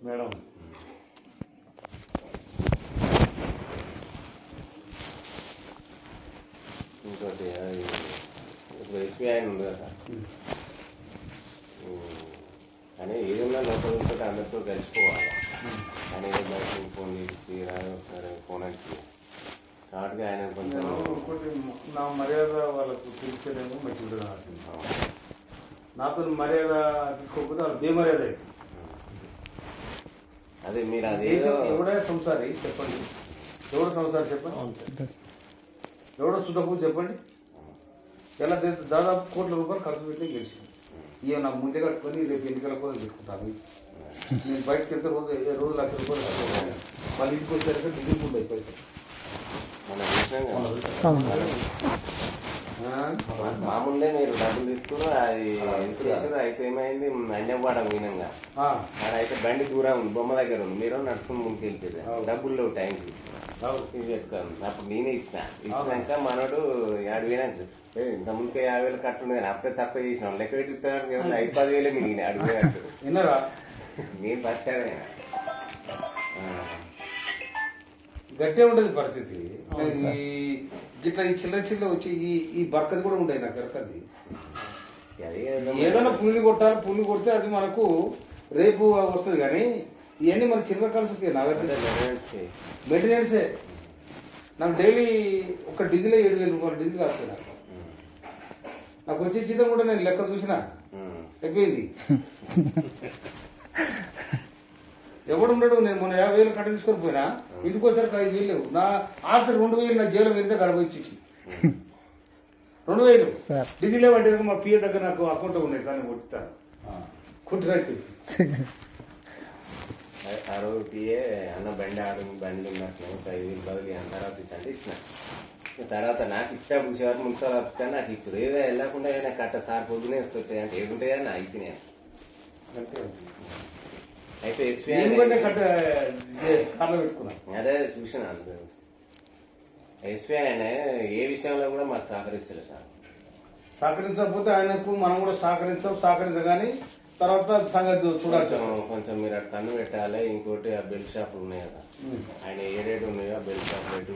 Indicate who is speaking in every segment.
Speaker 1: Madam
Speaker 2: ఇంకోటి ఇప్పుడు SBI ఉంది కదా కానీ ఏదైనా లోపల ఉంటే అందరితో కలిసిపోవాలి ఆయన ఏదో బయట ఫోన్ ఇచ్చి సరే ఫోన్ వచ్చి కాబట్టి ఆయన కొంచెం
Speaker 1: నా మర్యాద వాళ్ళకు తెలిసేదేమో మంచిగా నాతో మర్యాద తీసుకోకపోతే వాళ్ళు బేమర్యాద అవుతుంది.
Speaker 2: అదే మీరు అదే
Speaker 1: ఎవడే సంసారి చెప్పండి, ఎవడో సంసారి చెప్పండి, ఎవడో సుతకు చెప్పండి. ఎలా దాదాపు కోట్ల రూపాయలు ఖర్చు పెట్టి గెలిచింది. ఇక నాకు ముందే కట్టుకొని రేపు ఎన్నికల కోసం పెట్టుకుంటాను. నేను బయటకు వెళ్తే రోజు ₹1,00,000 కట్టుకుంటాను. మళ్ళీ ఇంటికి వచ్చాక డిగ్రీ ఉంటుంది పైసలు.
Speaker 2: మామూలుగా మీరు డబ్బులు తీసుకుని అది చేసారు. అయితే ఏమైంది అన్యవాడ మీనంగా అయితే బండి దూరం ఉంది, బొమ్మ దగ్గర ఉంది, మీరు నడుచుకుని ముందుకు వెళ్ళిపోయారు. డబ్బులు లేవు టైంకి ఇది పెట్టుకోను. అప్పుడు నేనే ఇచ్చినాక మనోడు 50,000 ఇంత ముందుకే 50,000 కట్టుండే కానీ అప్పుడే తక్కువ చేసినాం. లెక్క పెట్టిస్తాను 5-10,000 మిగిలిన అడిగినట్టు నేను పచ్చాడు.
Speaker 1: గట్టే ఉండేది పరిస్థితి. గిట్లా ఈ చిల్లర వచ్చి ఈ బర్కది కూడా ఉండేది నాకు ఎరకది. ఏదైనా పుల్లి కొట్టాలి, పుల్లి కొడితే అది మనకు రేపు వస్తుంది. కానీ ఇవన్నీ మన చిల్లర కలిసి నాకు మెయింటెనెన్సే. నాకు డైలీ ఒక డీజిల్ ₹7,000 డీజిల్ వస్తుంది. నాకు వచ్చే జీతం కూడా నేను లెక్క చూసినా అయిపోయింది. ఎవడు ఉండడు. నేను మొన్న 50,000 కట్ట తీసుకొని పోయినా, ఇంటికి వచ్చారు 5,000 లేవు. నా ఆఖరి 2,000 నా జైలు వెళ్తే గడపోయి 2,000 డీజిల్ లేవంటే మా పిఏ దగ్గర నాకు అకౌంట్ ఉన్నాయి సార్, నేను కొట్టిస్తాను కొట్టిరైతే
Speaker 2: ఆ రోజు పిఏ అన్న బండి బండి ఉన్నట్లు 5,000 బదులు తర్వాత అంటే ఇచ్చిన. తర్వాత నాకు ఇచ్చినప్పుడు చివరి మున్సిపల్ ఆఫీస్ నాకు ఇచ్చారు. ఏదో వెళ్ళకుండా నాకు కట్ట సార్ పొద్దునే వస్తాయి అంటే ఏముంటాయని నా అయిపోయినాయి. అయితే అదే చూసిన ఎస్పీ ఆయన ఏ విషయంలో కూడా మాకు సహకరిస్తలేదు సార్.
Speaker 1: సహకరించకపోతే ఆయనకు మనం కూడా సహకరించగానే తర్వాత సంగతి చూడాలి.
Speaker 2: కొంచెం మీరు అటు కన్ను పెట్టాలి. ఇంకోటి ఆ బెల్ట్ షాపులు ఉన్నాయి కదా, ఆయన ఏ రేటు ఉన్నాయో ఆ బెల్ట్ షాప్ రేటు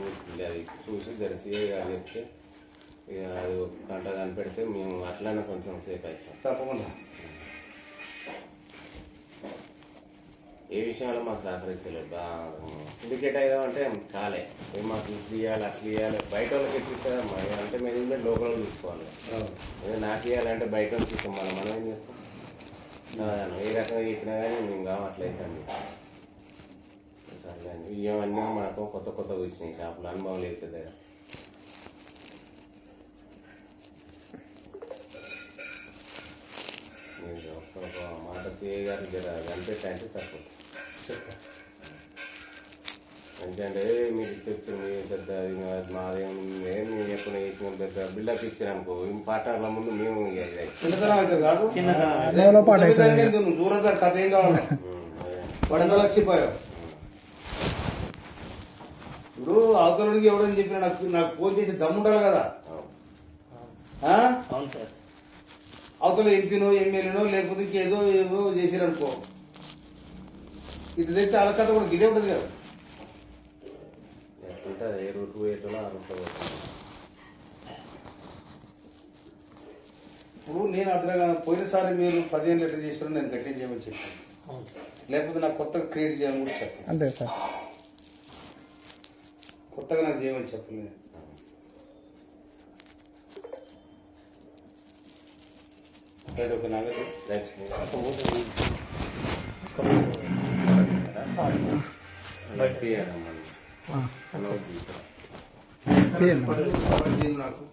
Speaker 2: అది చూసి జరిసి అది చెప్తే అది ఒక గంట కనిపెడితే మేము అట్లనే కొంచెం సేఫ్ అవుతాం.
Speaker 1: తప్పకుండా
Speaker 2: ఏ విషయంలో మాకు సహకరిస్తలేదు. సిండికేట్ అయ్యామంటే కాలే మాకు ఇట్లు ఇవ్వాలి అట్లు ఇవ్వాలి. బయట వాళ్ళకి ఎట్లిస్తామా అంటే మేనేజ్మెంట్ లోకల్ చూసుకోవాలి. నాకు ఇవ్వాలంటే బయట వాళ్ళకి ఇస్తాం. మనం ఏం చేస్తాం? ఏ రకంగా చెప్పినా కానీ మేము కావట్లేదండి. సరే ఇవన్నీ మనకు కొత్త వచ్చినాయి షాపులు, అనుభవం లేదు పెద్దగా. ఒక మాట సిఐ గారు కనిపెట్టంటే సరిపోతుంది. ఎందుకంటే మీకు తెచ్చింది పెద్ద మాదేం మేము ఎప్పుడు వేసిన పెద్ద బిల్డప్ ఇచ్చారనుకో పాటల ముందు మేము
Speaker 1: దూరం కథ ఏం కావాలి పడదలక్షిపోయావు. ఇప్పుడు అవతలకి ఎవడని చెప్పిన నాకు ఫోన్ చేసి దమ్ముండాలి కదా. అవతల ఎంపీనో ఎమ్మెల్యేనో లేకపోతే ఇంకేదో ఏదో చేసిరనుకో, ఇటు తెచ్చి అలకథ కూడా గిదే ఉంటుంది కదా.
Speaker 2: ఏ రూట్ పోయేటో ఆ రూట్లో
Speaker 1: ఇప్పుడు నేను అతను పోయినసారి మీరు 15 లీటర్ చేసిన నేను గట్టిగా చేయమని చెప్పాను. లేకపోతే నాకు కొత్తగా క్రియేట్ చేయాలని కూడా చెప్పాను. అంతే సార్, కొత్తగా నాకు చేయమని చెప్పలేదు. ఒక నాగరి నాకు